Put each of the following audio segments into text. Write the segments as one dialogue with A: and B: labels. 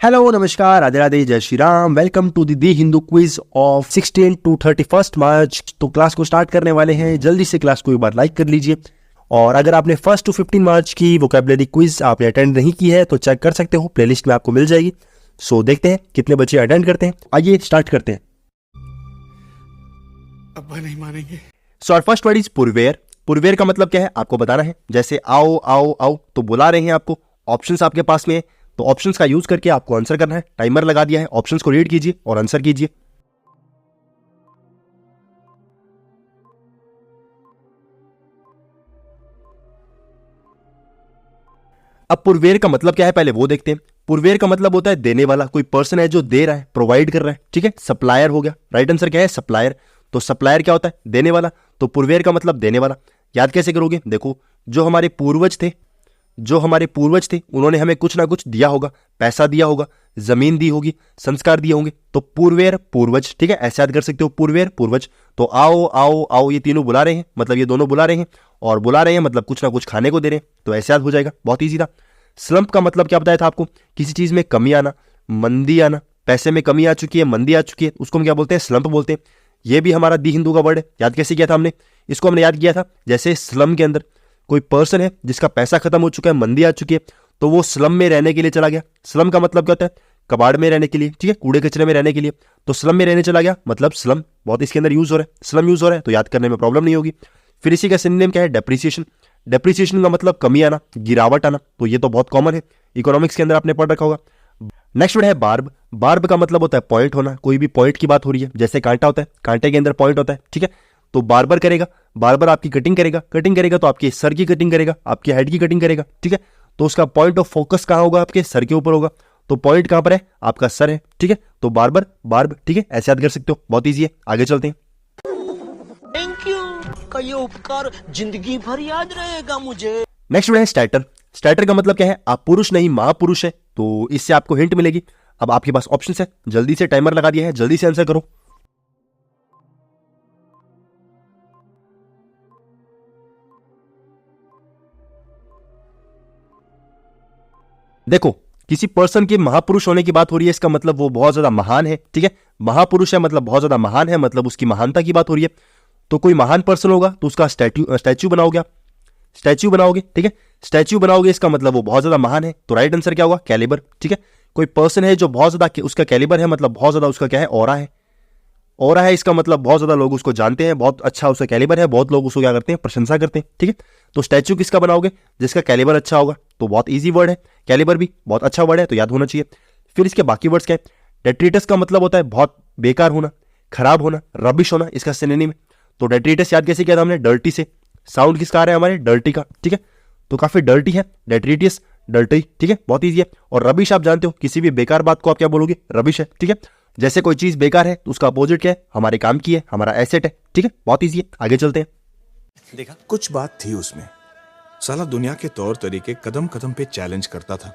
A: Hello नमस्कार राधे राधे जय Shri Ram. Welcome to the Hindu quiz of 16 to 31 March. तो क्लास को स्टार्ट करने वाले हैं, जल्दी से क्लास को एक बार लाइक कर लीजिए। और अगर आपने 1 to 15 मार्च की वोकैबुलरी क्विज आपने अटेंड नहीं की है तो चेक कर सकते हो, प्लेलिस्ट में आपको मिल जाएगी। सो देखते हैं कितने बच्चे अटेंड करते हैं। आइए स्टार्ट करते हैं।
B: अब्बा नहीं मानेंगे।
A: So our first word is purveyor. Purveyor का मतलब क्या है आपको बताना है। जैसे आओ आओ आओ तो बुला रहे हैं आपको। ऑप्शंस आपके पास में है तो ऑप्शंस का यूज करके आपको आंसर करना है। टाइमर लगा दिया है, ऑप्शंस को रीड कीजिए और आंसर कीजिए। अब पुरवेर का मतलब क्या है पहले वो देखते हैं। पुरवेर का मतलब होता है देने वाला, कोई पर्सन है जो दे रहा है, प्रोवाइड कर रहा है। ठीक है, सप्लायर हो गया। राइट आंसर क्या है? सप्लायर। तो सप्लायर क्या होता है? देने वाला। तो पुरवेर का मतलब देने वाला। याद कैसे करोगे? देखो, जो हमारे पूर्वज थे उन्होंने हमें कुछ ना कुछ दिया होगा, पैसा दिया होगा, जमीन दी होगी, संस्कार दिए होंगे। तो पूर्वेर पूर्वज। ठीक है, ऐसे याद कर सकते हो, पूर्वेर पूर्वज। तो आओ आओ आओ ये तीनों बुला रहे हैं, मतलब ये दोनों बुला रहे हैं, और बुला रहे हैं मतलब कुछ ना कुछ खाने को दे रहे हैं। तो ऐसे याद हो जाएगा, बहुत ईजी था। स्लम्प का मतलब क्या बताया था आपको? किसी चीज में कमी आना, मंदी आना। पैसे में कमी आ चुकी है, मंदी आ चुकी है, उसको हम क्या बोलते हैं? स्लम्प बोलते हैं। ये भी हमारा दी हिंदू का वर्ड है। याद कैसे किया था हमने इसको? हमने याद किया था जैसे स्लम के अंदर कोई पर्सन है जिसका पैसा खत्म हो चुका है, मंदी आ चुकी है, तो वो स्लम में रहने के लिए चला गया। स्लम का मतलब क्या होता है? कबाड़ में रहने के लिए। ठीक है, कूड़े कचरे में रहने के लिए। तो स्लम में रहने चला गया मतलब स्लम, बहुत इसके अंदर यूज हो रहा है, स्लम यूज हो रहा है, तो याद करने में प्रॉब्लम नहीं होगी। फिर इसी का सिनोनिम क्या है? डेप्रिसिएशन। डेप्रिसिएशन का मतलब कमी आना, गिरावट आना। तो ये तो बहुत कॉमन है, इकोनॉमिक्स के अंदर आपने पढ़ रखा होगा। नेक्स्ट वर्ड है बार्ब। बार्ब का मतलब होता है पॉइंट होना, कोई भी पॉइंट की बात हो रही है। जैसे कांटा होता है, कांटे के अंदर पॉइंट होता है। ठीक है, तो बार्बर करेगा, बार्बर आपकी कटिंग करेगा तो आपके सर की कटिंग करेगा, आपके हेड की कटिंग करेगा। ठीक है, तो उसका पॉइंट ऑफ फोकस कहां होगा? आपके सर के ऊपर होगा। तो पॉइंट कहां पर है? आपका सर है। ठीक है, तो बार्बर बार्ब। ठीक है, ऐसे याद कर सकते हो, बहुत ईजी है। आगे चलते हैं।
C: थैंक यू का ये उपकार जिंदगी भर याद रहेगा मुझे।
A: नेक्स्ट वर्ड है स्टैटर। स्टैटर का मतलब क्या है? आप पुरुष नहीं महापुरुष है, तो इससे आपको हिंट मिलेगी। अब आपके पास ऑप्शन है, जल्दी से टाइमर लगा दिया है, जल्दी से आंसर करो। देखो, किसी पर्सन के महापुरुष होने की बात हो रही है, इसका मतलब वो बहुत ज्यादा महान है। ठीक है, महापुरुष है मतलब बहुत ज्यादा महान है, मतलब उसकी महानता की बात हो रही है। तो कोई महान पर्सन होगा तो उसका स्टैच्यू बनाओगे आप, स्टैच्यू बनाओगे। ठीक है, स्टैच्यू बनाओगे, इसका मतलब वो बहुत ज्यादा महान है। तो राइट आंसर क्या होगा? कैलिबर। ठीक है, कोई पर्सन है जो बहुत ज्यादा उसका कैलिबर है, मतलब बहुत ज्यादा उसका क्या है? ऑरा है। ऑरा है इसका मतलब बहुत ज्यादा लोग उसको जानते हैं, बहुत अच्छा उसका कैलिबर है, बहुत लोग उसको क्या करते हैं? प्रशंसा करते हैं। ठीक है, तो स्टैच्यू किसका बनाओगे? जिसका कैलिबर अच्छा होगा। तो बहुत ईजी वर्ड है, कैलिबर भी बहुत अच्छा वर्ड है, तो याद होना चाहिए। फिर इसके बाकी वर्ड्स क्या है? डेट्रिटस का मतलब होता है बहुत बेकार होना, खराब होना, रबिश होना, इसका सिनोनिम है। तो डेट्रिटस याद कैसे किया था हमने? डर्टी से। साउंड किसका आ रहा है? हमारे डर्टी का। ठीक है, तो काफी डर्टी है, डेट्रिटियस, डर्टी। ठीक है, बहुत ईजी है। और रबिश आप जानते हो, किसी भी बेकार बात को आप क्या बोलोगे? रबिश है। ठीक है, जैसे कोई चीज बेकार है तो उसका अपोजिट क्या है? हमारे काम की है, हमारा एसेट है। ठीक है, बहुत ईजी है। आगे चलते हैं।
B: देखा, कुछ बात थी उसमें। साला दुनिया के तौर तरीके कदम कदम पे चैलेंज करता था।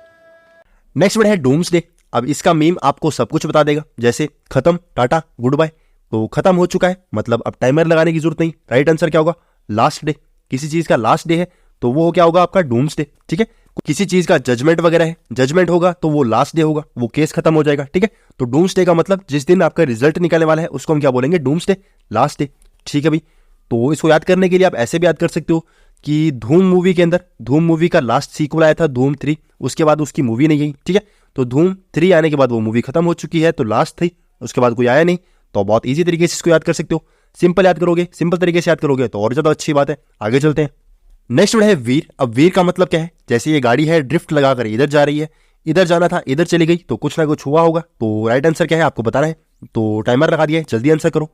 A: नेक्स्ट वर्ड है डूम्सडे। अब इसका मीम आपको सब कुछ बता देगा। जैसे खत्म, टाटा, गुड बाय। तो खत्म हो चुका है मतलब अब टाइमर लगाने की जरूरत नहीं। राइट आंसर क्या होगा? Last day. किसी चीज का लास्ट डे है तो वो क्या होगा? आपका डूम्सडे। ठीक है, किसी चीज का जजमेंट वगैरह है, जजमेंट होगा तो वो लास्ट डे होगा, वो केस खत्म हो जाएगा। ठीक है, तो डूम्सडे का मतलब जिस दिन आपका रिजल्ट निकलने वाला है उसको हम क्या बोलेंगे? Doomsday, last day. ठीक है भाई, तो इसको याद करने के लिए आप ऐसे भी याद कर सकते हो कि धूम मूवी के अंदर, धूम मूवी का लास्ट सीक्वल आया था धूम 3, उसके बाद उसकी मूवी नहीं आई। ठीक है, तो धूम 3 आने के बाद वो मूवी खत्म हो चुकी है, तो लास्ट थी, उसके बाद कोई आया नहीं। तो बहुत ईजी तरीके से इसको याद कर सकते हो। सिंपल याद करोगे, सिंपल तरीके से याद करोगे तो और ज्यादा अच्छी बात है। आगे चलते हैं। नेक्स्ट वर्ड है वीर। अब वीर का मतलब क्या है? जैसे ये गाड़ी है, ड्रिफ्ट लगाकर इधर जा रही है, इधर जाना था, इधर चली गई, तो कुछ ना कुछ हुआ होगा। तो राइट आंसर क्या है आपको बताना है। तो टाइमर लगा दिया है, जल्दी आंसर करो।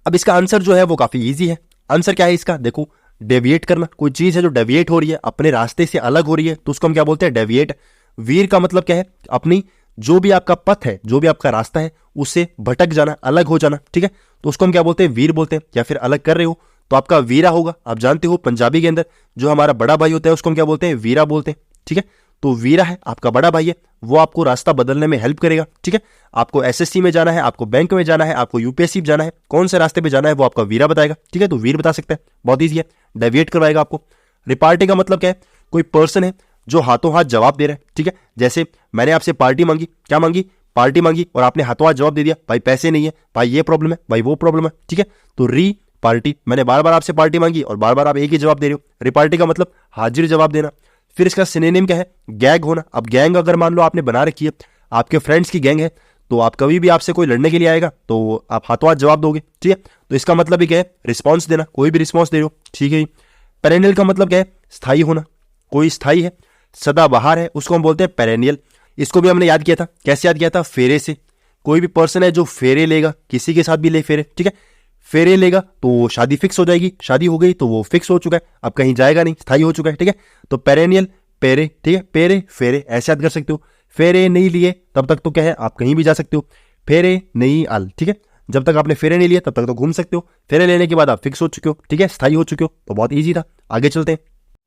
A: अब इसका आंसर जो है वो काफी इजी है। आंसर क्या है इसका? देखो, डेविएट करना। कोई चीज है जो डेविएट हो रही है, अपने रास्ते से अलग हो रही है, तो उसको हम क्या बोलते हैं? डेविएट। वीर का मतलब क्या है? अपनी जो भी आपका पथ है, जो भी आपका रास्ता है, उससे भटक जाना, अलग हो जाना। ठीक है, तो उसको हम क्या बोलते हैं? वीर बोलते हैं। या फिर अलग कर रहे हो तो आपका वीरा होगा। आप जानते हो पंजाबी के अंदर जो हमारा बड़ा भाई होता है उसको हम क्या बोलते हैं? वीरा बोलते हैं। ठीक है, तो वीरा है आपका बड़ा भाई है, वो आपको रास्ता बदलने में हेल्प करेगा। ठीक है, आपको एसएससी में जाना है, आपको बैंक में जाना है, आपको यूपीएससी में जाना है, कौन से रास्ते पे जाना है वो आपका वीरा बताएगा। ठीक है, तो वीर बता सकता है, बहुत ईजी है, डेविएट करवाएगा आपको। रिपार्टी का मतलब क्या है, कोई पर्सन है जो हाथों हाथ जवाब दे रहा है। ठीक है, जैसे मैंने आपसे पार्टी मांगी, क्या मांगी, पार्टी मांगी, और आपने हाथों हाथ जवाब दे दिया, भाई पैसे नहीं है, भाई ये प्रॉब्लम है, भाई वो प्रॉब्लम है। ठीक है, तो री पार्टी, मैंने बार बार आपसे पार्टी मांगी और बार बार आप एक ही जवाब दे रहे हो। रिपार्टी का मतलब हाजिर जवाब देना। फिर इसका सिनोनिम क्या है, गैग होना। अब गैंग अगर मान लो आपने बना रखी है, आपके फ्रेंड्स की गैंग है, तो आप कभी भी आपसे कोई लड़ने के लिए आएगा तो आप हाथों हाथ जवाब दोगे। ठीक है, तो इसका मतलब ही क्या है, रिस्पॉन्स देना, कोई भी रिस्पॉन्स दे रहे हो। ठीक है, पेरेनियल का मतलब क्या है, स्थायी होना, कोई स्थायी है, सदाबहार है, उसको हम बोलते हैं पेरेनियल। इसको भी हमने याद किया था, कैसे याद किया था, फेरे से। कोई भी पर्सन है जो फेरे लेगा, किसी के साथ भी ले फेरे, ठीक है, फेरे लेगा तो शादी फिक्स हो जाएगी, शादी हो गई तो वो फिक्स हो चुका है, अब कहीं जाएगा नहीं, स्थायी हो चुका है। ठीक है, तो पेरेनियल, पेरे, ठीक है, पेरे फेरे ऐसे याद कर सकते हो। फेरे नहीं लिए तब तक तो क्या है, आप कहीं भी जा सकते हो, फेरे नहीं आल। ठीक है, जब तक आपने फेरे नहीं लिए तब तक तो घूम सकते हो, फेरे लेने के बाद आप फिक्स हो चुके हो, ठीक है, स्थायी हो चुके हो, तो बहुत ईजी था। आगे चलते हैं।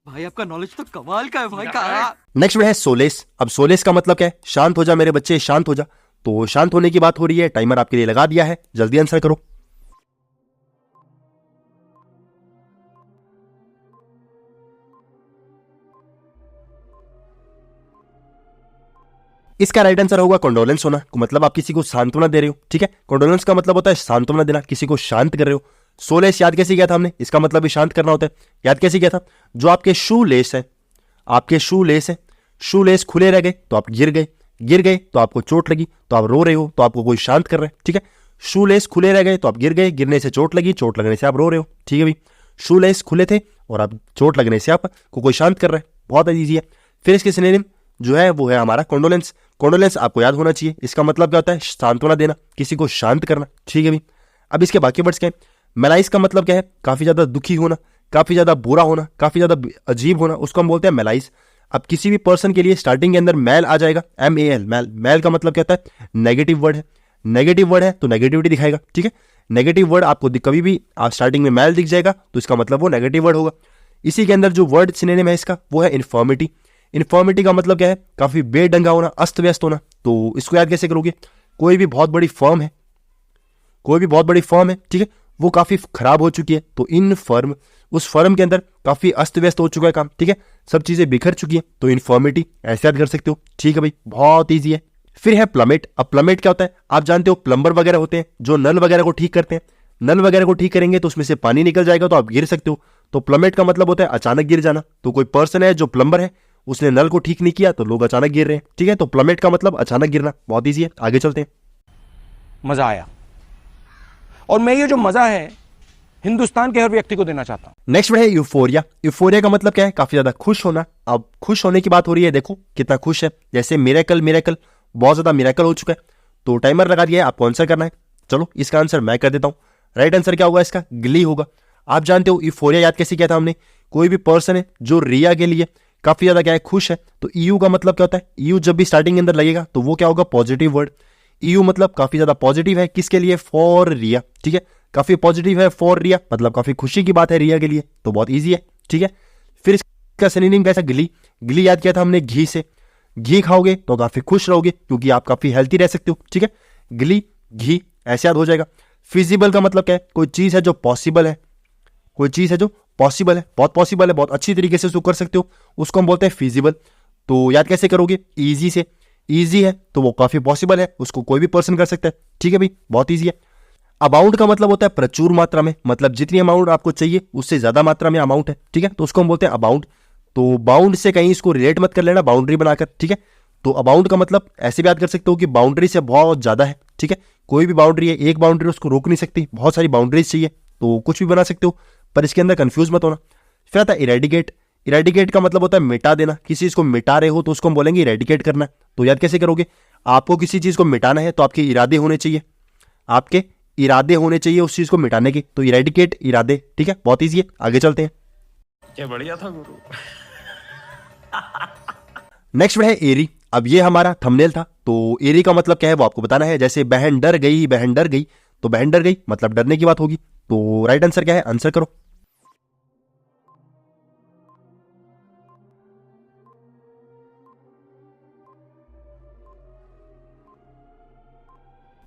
D: भाई आपका नॉलेज तो कमाल का है भाई का।
A: नेक्स्ट है सोलेस। अब सोलेस का मतलब क्या है, शांत हो जा मेरे बच्चे, शांत हो जा। तो शांत होने की बात हो रही है, टाइमर आपके लिए लगा दिया है, जल्दी आंसर करो। इसका राइट आंसर होगा कंडोलेंस होना, मतलब आप किसी को सांत्वना दे रहे हो। ठीक है, कंडोलेंस का मतलब होता है सांत्वना देना, किसी को शांत कर रहे हो। सोलेस याद कैसे किया था हमने, इसका मतलब भी शांत करना होता है। याद कैसे किया था, जो आपके शू लेस है, आपके शू लेस है, शू लेस खुले रह गए तो आप गिर गए, गिर गए तो आपको चोट लगी, तो आप रो रहे हो, तो आपको कोई शांत कर रहा है। ठीक है, शू लेस खुले रह गए तो आप गिर गए, गिरने से चोट लगी, चोट लगने से आप रो रहे हो। ठीक है भाई, शू लेस खुले थे और आप चोट लगने से आपको कोई शांत कर रहा है, बहुत ईजी है। फिर इसके सिनोनिम जो है वो है हमारा कंडोलेंस। कंडोलेंस आपको याद होना चाहिए, इसका मतलब क्या होता है, सांत्वना देना, किसी को शांत करना। ठीक है भाई, अब इसके बाकी वर्ड्स क्या है, मेलाइस का मतलब क्या है, काफी ज्यादा दुखी होना, काफी ज्यादा बुरा होना, काफी ज्यादा अजीब होना, उसको हम बोलते हैं मेलाइस। अब किसी भी पर्सन के लिए स्टार्टिंग के अंदर मैल आ जाएगा, MAL, मैल। मैल का मतलब क्या होता है, नेगेटिव वर्ड है, नेगेटिव वर्ड है तो नेगेटिविटी दिखाएगा। ठीक है, नेगेटिव वर्ड आपको कभी भी स्टार्टिंग में मैल दिख जाएगा तो इसका मतलब वो नेगेटिव वर्ड होगा। इसी के अंदर जो वर्ड सिनोनिम है इसका वो है इन्फॉर्मिटी। इन्फॉर्मिटी का मतलब क्या है, काफी बेढंगा होना, अस्त व्यस्त होना। तो इसको याद कैसे करोगे, कोई भी बहुत बड़ी फर्म है, कोई भी बहुत बड़ी फर्म है, ठीक है, वो काफी खराब हो चुकी है, तो इन फर्म, उस फर्म के अंदर काफी अस्त व्यस्त हो चुका है काम। ठीक है, सब चीजें बिखर चुकी है, तो इन्फॉर्मिटी ऐसे याद कर सकते हो। ठीक है भाई, बहुत ईजी है। फिर है प्लमेट। अब प्लमेट क्या होता है, आप जानते हो प्लम्बर वगैरह होते हैं जो नल वगैरह को ठीक करते हैं, नल वगैरह को ठीक करेंगे तो उसमें से पानी निकल जाएगा तो आप गिर सकते हो। तो प्लमेट का मतलब होता है अचानक गिर जाना। तो कोई पर्सन है जो प्लम्बर है, उसने नल को ठीक नहीं किया तो लोग अचानक गिर रहे हैं। ठीक है, तो प्लमेट का मतलब अचानक गिरना, बहुत ईजी है। आगे चलते हैं।
E: मजा आया, और मैं ये जो मजा है हिंदुस्तान के हर व्यक्ति को देना चाहता हूं।
A: नेक्स्ट है यूफोरिया। यूफोरिया का मतलब क्या है, काफी ज्यादा खुश होना। अब खुश होने की बात हो रही है, देखो कितना खुश है, जैसे मिरेकल, मिरेकल, बहुत ज्यादा मिरेकल हो चुका है। तो टाइमर लगा दिया है, आपको आंसर करना है। चलो इसका आंसर मैं कर देता हूं। राइट आंसर क्या होगा इसका, ग्ली होगा। आप जानते हो यूफोरिया याद कैसे किया था हमने, कोई भी पर्सन है जो रिया के लिए काफी ज्यादा क्या है, खुश है, तो ईयू का मतलब क्या होता है, ईयू जब भी स्टार्टिंग के अंदर लगेगा तो वो क्या होगा, पॉजिटिव वर्ड। ईयू मतलब काफी ज्यादा पॉजिटिव है, किसके लिए, फॉर रिया। ठीक है, काफी पॉजिटिव है फॉर रिया, मतलब काफी खुशी की बात है रिया के लिए, तो बहुत ईजी है। ठीक है, फिर इसका सिनोनिम कैसा, ग्ली। ग्ली याद किया था हमने घी से, घी खाओगे तो काफी खुश रहोगे क्योंकि आप काफी हेल्थी रह सकते हो। ठीक है, ग्ली, घी ऐसे याद हो जाएगा। फिजिबल का मतलब क्या है, कोई चीज है जो पॉसिबल है, कोई चीज है जो पॉसिबल है, बहुत पॉसिबल है, बहुत अच्छी तरीके से उसको कर सकते हो, उसको हम बोलते हैं फिजिबल। तो याद कैसे करोगे, इजी से। इजी है तो वो काफी पॉसिबल है, उसको कोई भी पर्सन कर सकता है। ठीक है भाई, बहुत इजी है। अमाउंट का मतलब होता है प्रचुर मात्रा में, मतलब जितनी अमाउंट आपको चाहिए उससे ज्यादा मात्रा में अमाउंट है। ठीक है, तो उसको हम बोलते हैं अमाउंट। तो बाउंड से कहीं इसको रिलेट मत कर लेना, बाउंड्री बनाकर। ठीक है, तो अमाउंट का मतलब ऐसे भी याद कर सकते हो कि बाउंड्री से बहुत ज्यादा है। ठीक है, कोई भी बाउंड्री है, एक बाउंड्री उसको रोक नहीं सकती, बहुत सारी बाउंड्रीज चाहिए, तो कुछ भी बना सकते हो, पर इसके अंदर कंफ्यूज मत होना। फिर आता है इरेडिकेट। इरेडिकेट का मतलब होता है मिटा देना, किसी चीज को मिटा रहे हो तो उसको हम बोलेंगे इरेडिकेट करना। तो याद कैसे करोगे, आपको किसी चीज को मिटाना है तो आपके इरादे होने चाहिए, आपके इरादे होने चाहिए उस चीज को मिटाने के, तो इरेडिकेट, इरादे। ठीक है, बहुत ईजी है। आगे चलते हैं।
D: क्या बढ़िया था गुरु।
A: नेक्स्ट है एरी। अब ये हमारा थंबनेल था, तो एरी का मतलब क्या है वो आपको बताना है। जैसे बहन डर गई, बहन डर गई, तो बहन डर गई मतलब डरने की बात होगी। तो राइट आंसर क्या है, आंसर करो।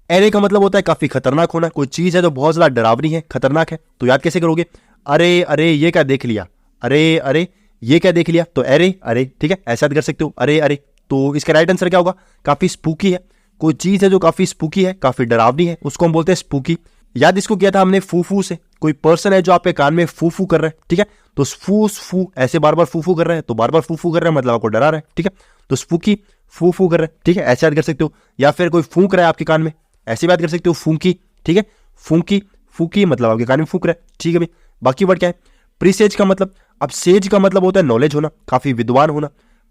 A: एरे का मतलब होता है काफी खतरनाक होना, कोई चीज है जो बहुत ज्यादा डरावनी है, खतरनाक है। तो याद कैसे करोगे? अरे अरे ये क्या देख लिया, अरे अरे ये क्या देख लिया, तो अरे अरे, ठीक है, ऐसा याद कर सकते हो, अरे अरे। तो इसका राइट आंसर क्या होगा? काफी स्पूकी है, कोई चीज है जो काफी स्पूकी है, काफी डरावनी है, उसको हम बोलते हैं स्पूकी। याद इसको किया था हमने फूफू से, कोई पर्सन है जो आपके कान में फूफू कर रहा है, ठीक है, तो फू ऐसे बार बार फूफू कर रहा है, तो बार बार फूफू कर रहा है मतलब आपको डरा रहा है, ठीक है, तो स्पूकी फूफू कर रहा है, ठीक है, ऐसे याद कर सकते हो। या फिर कोई फूंक रहा है आपके कान में, ऐसे बात कर सकते हो, फूंकी, ठीक है, फूंकी फूकी मतलब आपके कान में फूंक रहा है, ठीक है भाई। बाकी वर्ड क्या है? प्रीसेज का मतलब, अब सेज का मतलब होता है नॉलेज होना, काफी विद्वान होना।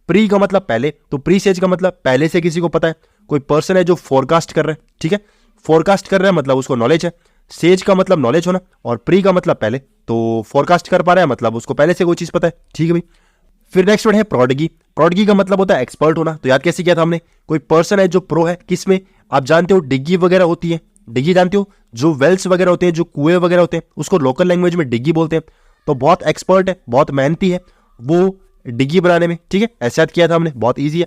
A: प्री का मतलब पहले, तो प्री सेज का मतलब पहले से किसी को पता है, कोई पर्सन है जो फोरकास्ट कर रहा है, ठीक है, फोरकास्ट कर रहा है मतलब उसको नॉलेज है। सेज का मतलब नॉलेज होना और प्री का मतलब पहले, तो फोरकास्ट कर पा रहा है मतलब उसको पहले से कोई चीज पता है, ठीक है भाई। फिर नेक्स्ट वर्ड है प्रोडगी। प्रोडगी का मतलब होता है एक्सपर्ट होना। तो याद कैसे किया था हमने? कोई पर्सन है जो प्रो है किसमें? आप जानते हो डिग्गी वगैरह होती है, डिग्गी जानते हो, जो वेल्स वगैरह होते हैं, जो कुएं वगैरह होते हैं, उसको लोकल लैंग्वेज में डिग्गी बोलते हैं। तो बहुत एक्सपर्ट है, बहुत मेहनती है वो डिग्गी बनाने में, ठीक है, ऐसे याद किया था हमने, बहुत ईजी है।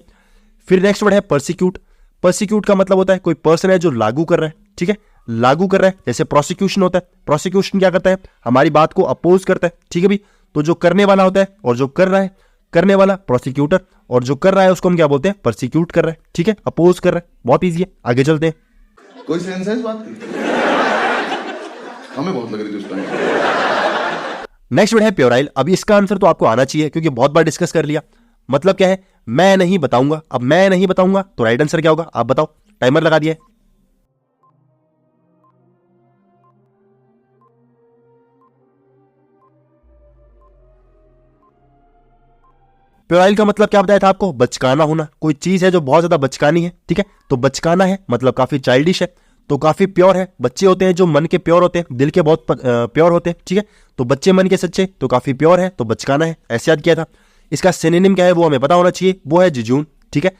A: फिर नेक्स्ट वर्ड है परसिक्यूट। परसिक्यूट का मतलब होता है कोई पर्सन है जो लागू कर रहा है, ठीक है, लागू कर रहा है। जैसे प्रोसिक्यूशन होता है, प्रोसिक्यूशन क्या करता है? हमारी बात को अपोज करता है, ठीक है भी। तो जो करने वाला होता है और जो कर रहा है, करने वाला प्रोसिक्यूटर, और जो कर रहा है उसको हम क्या बोलते हैं? परसिक्यूट कर रहा है, ठीक है, अपोज कर रहा है। बहुत ईजी है, आगे चलते हैं।
F: कोई सेंस है इस बात की? हमें बहुत लग रही थी उस टाइम।
A: नेक्स्ट वर्ड है प्योराइल। अब इसका आंसर तो आपको आना चाहिए क्योंकि बहुत बार डिस्कस कर लिया। मतलब क्या है? मैं नहीं बताऊंगा। अब मैं नहीं बताऊंगा तो राइट आंसर क्या होगा? आप बताओ, टाइमर लगा दिया है। प्योराइल का मतलब क्या बताया था आपको? बचकाना होना, कोई चीज है जो बहुत ज्यादा बचकानी है, ठीक है, तो बचकाना है मतलब काफी चाइल्डिश है, तो काफी प्योर है। बच्चे होते हैं जो मन के प्योर होते हैं, दिल के बहुत प्योर होते हैं, ठीक है, तो बच्चे मन के सच्चे, तो काफी प्योर है, तो बचकाना है, ऐसे याद किया था। इसका सिनोनिम क्या है वो हमें पता होना चाहिए, वो है जिजून, ठीक है।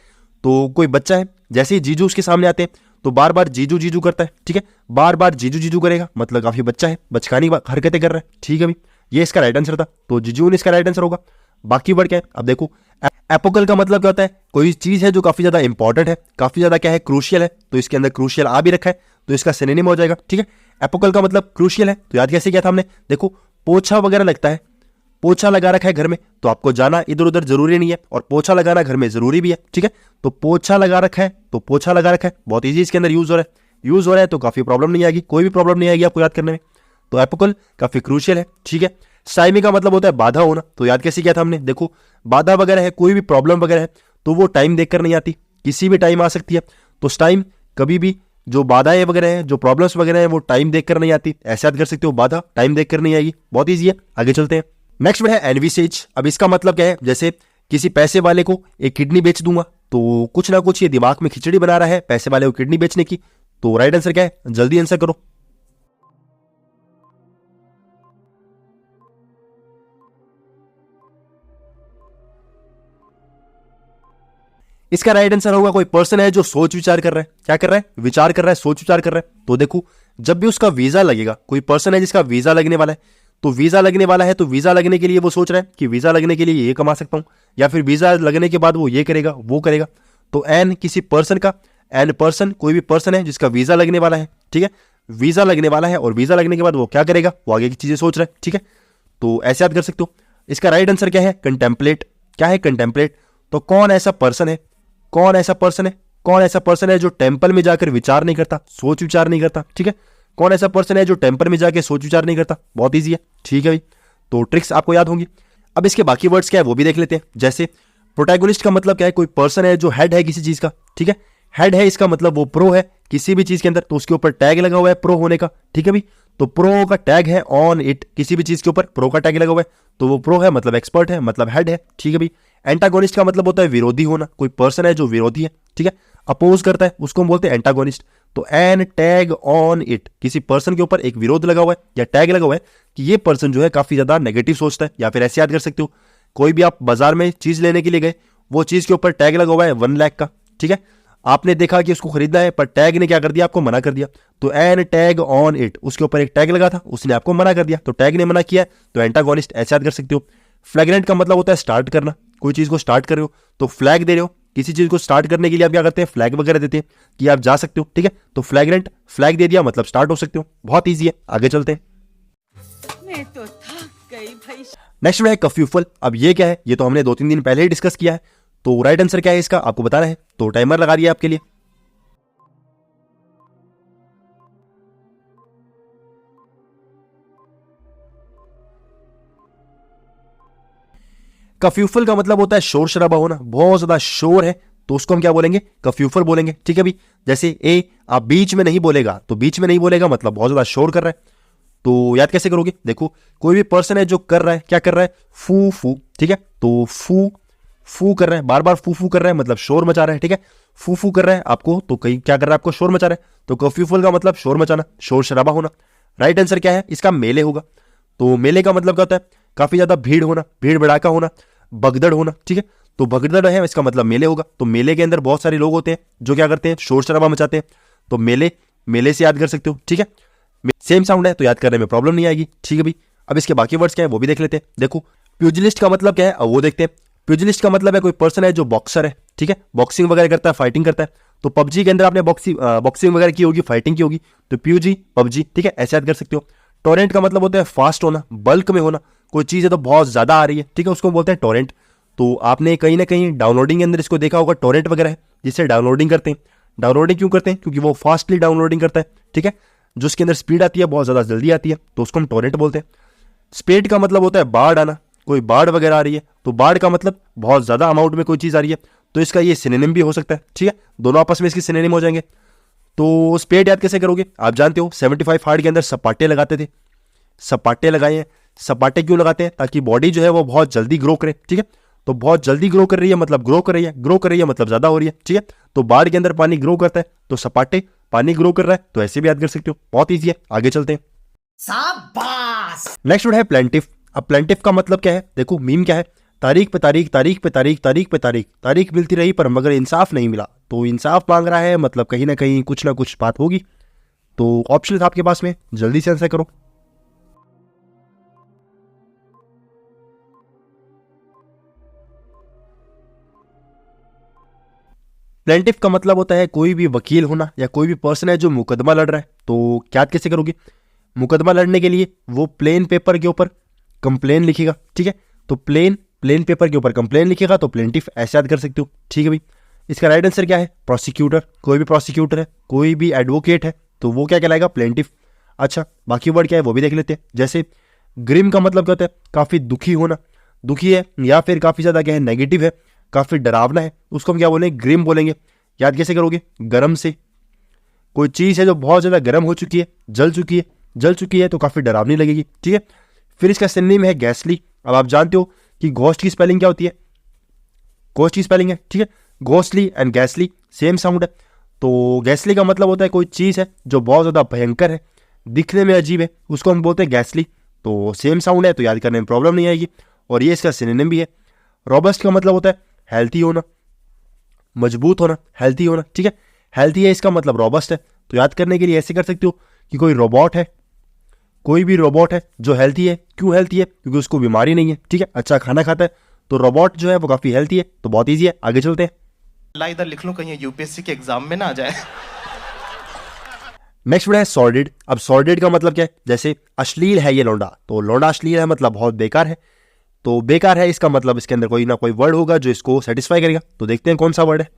A: तो कोई बच्चा है, जैसे ही जीजू उसके सामने आते हैं तो बार बार जीजू जीजू करता है, ठीक है, बार बार जीजू जीजू करेगा मतलब काफी बच्चा है, बचकानी हरकतें कर रहा है, ठीक है भाई, ये इसका राइट आंसर था, तो जिजून इसका राइट आंसर होगा। बाकी वर्ड क्या है? अब देखो, एपोकल का मतलब क्या होता है? कोई चीज है जो काफी ज्यादा इंपॉर्टेंट है, काफी ज्यादा क्या है, क्रूशियल है, तो इसके अंदर क्रूशियल आ भी रखा है, तो इसका सिनोनिम हो जाएगा, ठीक है। एपोकल का मतलब क्रूशियल है, तो याद कैसे किया था हमने? देखो, पोछा वगैरह लगता है, पोछा लगा रखा है घर में, तो आपको जाना इधर उधर जरूरी नहीं है, और पोछा लगाना घर में जरूरी भी है, ठीक है, तो पोछा लगा रखा है, तो पोछा लगा रखा है, बहुत ईजी इसके अंदर यूज हो रहा है, तो काफी प्रॉब्लम नहीं आएगी, कोई भी प्रॉब्लम नहीं आएगी आपको याद करने में। तो एपोकल काफी क्रूशियल है, ठीक है। साइमी का मतलब होता है बाधा होना, तो याद कैसे किया था हमने? देखो, बाधा वगैरह है, कोई भी प्रॉब्लम वगैरह है, तो वो टाइम देखकर नहीं आती, किसी भी टाइम आ सकती है, तो टाइम कभी भी, जो बाधाएं वगैरह है, जो प्रॉब्लम्स वगैरह है, वो टाइम देखकर नहीं आती, ऐसे याद कर सकते हो, बाधा टाइम देखकर नहीं आएगी, बहुत ईजी है, आगे चलते हैं। नेक्स्ट वर्ड है एनविसेज। अब इसका मतलब क्या है? जैसे किसी पैसे वाले को एक किडनी बेच दूंगा, तो कुछ ना कुछ ये दिमाग में खिचड़ी बना रहा है पैसे वाले को किडनी बेचने की, तो राइट आंसर क्या है? जल्दी आंसर करो। इसका राइट आंसर होगा कोई पर्सन है जो सोच विचार कर रहा है, क्या कर रहा है? विचार कर रहा है, सोच विचार कर रहा है। तो देखो, जब भी उसका वीजा लगेगा, कोई पर्सन है जिसका वीजा लगने वाला है, तो वीजा लगने वाला है, तो वीजा लगने के लिए वो सोच रहा है कि वीजा लगने के लिए ये कमा सकता हूं, या फिर वीजा लगने के बाद वो ये करेगा, वो करेगा। तो एन किसी पर्सन का, एन पर्सन कोई भी पर्सन है जिसका वीजा लगने वाला है, ठीक है, वीजा लगने वाला है, और वीजा लगने के बाद वो क्या करेगा? वो आगे की चीजें सोच रहा है, ठीक है, तो ऐसे याद कर सकते हो। इसका राइट आंसर क्या है? कंटेम्पलेट। क्या है कंटेम्पलेट? तो कौन ऐसा पर्सन है, कौन ऐसा पर्सन है, कौन ऐसा पर्सन है जो टेंपल में जाकर विचार नहीं करता, सोच विचार नहीं करता, ठीक है, कौन ऐसा पर्सन है जो टेंपल में जाकर सोच विचार नहीं करता? बहुत ईजी है, ठीक है भाई, तो ट्रिक्स आपको याद होंगी। अब इसके बाकी वर्ड्स क्या है वो भी देख लेते हैं। जैसे प्रोटैगोनिस्ट का मतलब क्या है? कोई पर्सन है जो हेड है किसी चीज का, ठीक है, हेड है, इसका मतलब वो प्रो है किसी भी चीज के अंदर, तो उसके ऊपर टैग लगा हुआ है प्रो होने का, ठीक है भाई, तो प्रो का टैग है ऑन इट, किसी भी चीज के ऊपर प्रो का टैग लगा हुआ है, तो वो प्रो है मतलब एक्सपर्ट है, मतलब हेड है, ठीक है भाई। एंटागोनिस्ट का मतलब होता है विरोधी होना, कोई पर्सन है जो विरोधी है, ठीक है, अपोज करता है, उसको हम बोलते हैं एंटागोनिस्ट। तो एन टैग ऑन इट, किसी पर्सन के ऊपर एक विरोध लगा हुआ है या टैग लगा हुआ है कि ये पर्सन जो है काफी ज्यादा नेगेटिव सोचता है, या फिर ऐसे याद कर सकते हो, कोई भी आप बाजार में चीज लेने के लिए गए, वो चीज के ऊपर टैग लगा हुआ है 1 लाख का, ठीक है, आपने देखा कि उसको खरीदना है, पर टैग ने क्या कर दिया? आपको मना कर दिया, तो एन टैग ऑन इट, उसके ऊपर एक टैग लगा था, उसने आपको मना कर दिया, तो टैग ने मना किया, तो एंटागोनिस्ट, ऐसे याद कर सकते हो। फ्लैग्रेंट का मतलब होता है स्टार्ट करना, कोई चीज को स्टार्ट कर रहे हो तो फ्लैग दे रहे हो, किसी चीज को स्टार्ट करने के लिए आप क्या करते हैं, फ्लैग वगैरह देते हैं कि आप जा सकते हो, ठीक है। तो फ्लैग्रेंट, फ्लैग दे दिया मतलब स्टार्ट हो सकते हो। बहुत ईजी है, आगे चलते हैं।
G: मैं तो थक गई भाई।
A: नेक्स्ट है कफ्यूफल। अब ये क्या है, ये तो हमने 2-3 दिन पहले ही डिस्कस किया है। तो राइट आंसर क्या है इसका आपको बताना है, तो टाइमर लगा दिया आपके लिए। कफ्यूफल का मतलब होता है शोर शराबा होना, बहुत ज्यादा शोर है तो उसको हम क्या बोलेंगे, कफ्यूफल बोलेंगे, ठीक है। भी जैसे ए आप बीच में नहीं बोलेगा, तो बीच में नहीं बोलेगा मतलब बहुत ज्यादा शोर कर रहा है। तो याद कैसे करोगे, देखो कोई भी पर्सन है जो कर रहा है, क्या कर रहा है, फू फू, ठीक है। तो फू फू कर रहा है, बार बार फू फू कर रहा है मतलब शोर मचा रहा है, ठीक है। फू फू कर रहा है आपको, तो कहीं क्या कर रहा है, आपको शोर मचा रहा है। तो कफ्यूफल का मतलब शोर मचाना, शोर शराबा होना। राइट आंसर क्या है इसका, मेले होगा। तो मेले का मतलब क्या होता है, काफी ज्यादा भीड़ होना, भीड़ भड़ाका होना, भगदड़ होना, ठीक है। तो भगदड़ है इसका मतलब मेले होगा। तो मेले के अंदर बहुत सारे लोग होते हैं जो क्या करते हैं, शोर शराबा मचाते हैं। तो मेले, मेले से याद कर सकते हो, ठीक है। सेम साउंड है तो याद करने में प्रॉब्लम नहीं आएगी, ठीक है भाई। अब इसके बाकी वर्ड्स क्या है वो भी देख लेते हैं। देखो प्यूजिलिस्ट का मतलब क्या है, अब वो देखते हैं। प्यूजिलिस्ट का मतलब है कोई पर्सन है जो बॉक्सर है, ठीक है, बॉक्सिंग वगैरह करता है, फाइटिंग करता है। तो पबजी के अंदर आपने बॉक्सिंग वगैरह की होगी, फाइटिंग की होगी, तो प्यूजी पबजी, ठीक है, ऐसे याद कर सकते हो। टोरेंट का मतलब होता है फास्ट होना, बल्क में होना, कोई चीज़ है तो बहुत ज़्यादा आ रही है, ठीक है, उसको बोलते हैं टोरेंट। तो आपने कहीं ना कहीं डाउनलोडिंग के अंदर इसको देखा होगा, टोरेंट वगैरह है जिससे डाउनलोडिंग करते हैं। डाउनलोडिंग क्यों करते हैं, क्योंकि वो फास्टली डाउनलोडिंग करता है, ठीक है, जो उसके अंदर स्पीड आती है बहुत ज़्यादा जल्दी आती है, तो उसको हम टोरेंट बोलते हैं। स्पेड का मतलब होता है बाढ़ आना, कोई बाढ़ वगैरह आ रही है, तो बाढ़ का मतलब बहुत ज़्यादा अमाउंट में कोई चीज़ आ रही है, तो इसका ये सिनोनिम भी हो सकता है, ठीक है, दोनों आपस में इसकी सिनोनिम हो जाएंगे। तो स्पेड याद कैसे करोगे, आप जानते हो 75 हार्ड के अंदर सपाटे लगाते थे, सपाटे लगाए हैं। सपाटे क्यों लगाते हैं, ताकि बॉडी जो है वो बहुत जल्दी ग्रो करे, ठीक है। तो बहुत जल्दी ग्रो कर रही है मतलब ग्रो कर रही है, ग्रो कर रही है मतलब ज्यादा हो रही है, ठीक है। तो बाढ़ के अंदर पानी ग्रो करता है, तो सपाटे पानी ग्रो कर रहा है, तो ऐसे भी याद कर सकते हो, बहुत ईजी है, आगे चलते हैं। नेक्स्ट वर्ड है प्लेंटिफ। अब प्लेंटिफ का मतलब क्या है, देखो मीम क्या है, तारीख पे तारीख, तारीख पे तारीख, तारीख पे तारीख, तारीख मिलती रही पर मगर इंसाफ नहीं मिला। तो इंसाफ मांग रहा है मतलब कहीं ना कहीं कुछ ना कुछ बात होगी। तो ऑप्शन था आपके पास में, जल्दी से आंसर करो। प्लेंटिफ का मतलब होता है कोई भी वकील होना या कोई भी पर्सन है जो मुकदमा लड़ रहा है। तो क्या कैसे करोगे, मुकदमा लड़ने के लिए वो प्लेन पेपर के ऊपर कंप्लेन लिखेगा, ठीक है। तो प्लेन पेपर के ऊपर कंप्लेन लिखेगा, तो प्लेंटिफ ऐसे याद कर सकते हो, ठीक है भाई। इसका राइट आंसर क्या है, प्रोसिक्यूटर। कोई भी प्रोसिक्यूटर है, कोई भी एडवोकेट है, तो वो क्या कहलाएगा, प्लेंटिफ। अच्छा बाकी वर्ड क्या है वो भी देख लेते हैं। जैसे ग्रिम का मतलब क्या होता है, काफी दुखी होना, दुखी है, या फिर काफी ज्यादा क्या है, नेगेटिव है, काफी डरावना है, उसको हम क्या बोलेंगे, ग्रिम बोलेंगे। याद कैसे करोगे, गरम से, कोई चीज है जो बहुत ज्यादा गर्म हो चुकी है, जल चुकी है तो काफी डरावनी लगेगी, ठीक है। फिर इसका सिनोनिम है गैसली। अब आप जानते हो कि घोस्ट की स्पेलिंग क्या होती है, घोस्ट की स्पेलिंग है, ठीक है, घोस्टली एंड गैसली सेम साउंड है। तो गैसली का मतलब होता है कोई चीज है जो बहुत ज्यादा भयंकर है, दिखने में अजीब है, उसको हम बोलते हैं गैसली। तो सेम साउंड है तो याद करने में प्रॉब्लम नहीं आएगी, और ये इसका सिनोनिम भी है। रॉबस्ट का मतलब होता है हेल्थी होना, मजबूत होना, हेल्थी होना, ठीक है, हेल्थी है इसका मतलब रॉबस्ट है। तो याद करने के लिए ऐसे कर सकते हो कि कोई रोबोट है, कोई भी रोबोट है जो हेल्थी है, क्यों हेल्थी है, क्योंकि उसको बीमारी नहीं है, ठीक है, अच्छा खाना खाता है, तो रोबोट जो है वो काफी हेल्थी है। तो बहुत ईजी है, आगे चलते हैं।
H: ला इधर लिख लूं कहीं यूपीएससी के एग्जाम में ना आ जाए।
A: नेक्स्ट वर्ड है सॉर्डेड। अब सॉर्डेड का मतलब क्या है, जैसे अश्लील है ये लौंडा, तो लौंडा अश्लील है मतलब बहुत बेकार है। तो बेकार है इसका मतलब इसके अंदर कोई ना कोई वर्ड होगा जो इसको सेटिस्फाई करेगा। तो देखते हैं कौन सा वर्ड है।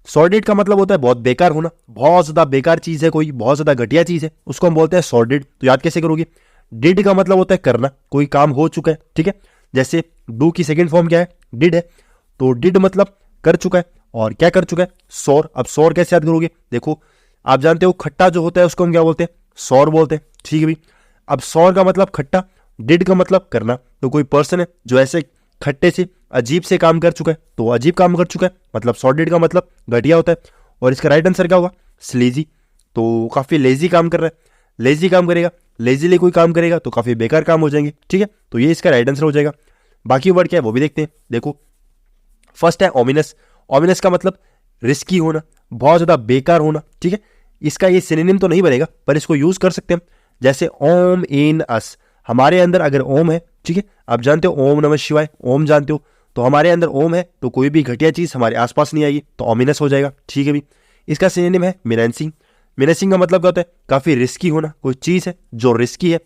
A: सॉर्डेड का मतलब होता है बहुत बेकार होना, बहुत ज्यादा बेकार चीज है, कोई बहुत ज्यादा घटिया चीज है, उसको हम बोलते हैं सॉर्डेड। तो याद कैसे करोगे, डिड का मतलब होता है करना, कोई काम हो चुका है, ठीक है। जैसे डू की सेकंड फॉर्म क्या है, डिड है, तो डिड मतलब कर चुका है, और क्या कर चुका है, सौर। अब सौर कैसे याद करोगे, देखो आप जानते हो खट्टा जो होता है उसको हम क्या बोलते हैं, सौर बोलते हैं, ठीक है भाई। अब सौर का मतलब खट्टा, डिड का मतलब करना, तो कोई पर्सन है जो ऐसे खट्टे से अजीब से काम कर चुका है, तो अजीब काम कर चुका है मतलब सॉर्टेड का मतलब घटिया होता है। और इसका राइट आंसर क्या होगा, स्लीजी। तो काफी लेजी काम कर रहा है, लेजी काम करेगा, लेजीली कोई काम करेगा तो काफी बेकार काम हो जाएंगे, ठीक है। तो ये इसका राइट आंसर हो जाएगा। बाकी वर्ड क्या है वो भी देखते हैं। देखो फर्स्ट है ओमिनस। ओमिनस का मतलब रिस्की होना, बहुत ज्यादा बेकार होना, ठीक है, इसका ये सिनोनिम तो नहीं बनेगा, पर इसको यूज कर सकते हैं। जैसे ओम इन अस, हमारे अंदर अगर ओम है, ठीक है, आप जानते हो ओम नमः शिवाय, ओम जानते हो, तो हमारे अंदर ओम है तो कोई भी घटिया चीज हमारे आसपास नहीं आएगी, तो ओमिनस हो जाएगा, ठीक है भी। इसका सिनोनिम है मिनेंसिंग। मिनेंसिंग का मतलब क्या होता है? काफी रिस्की होना, कोई चीज है जो रिस्की है।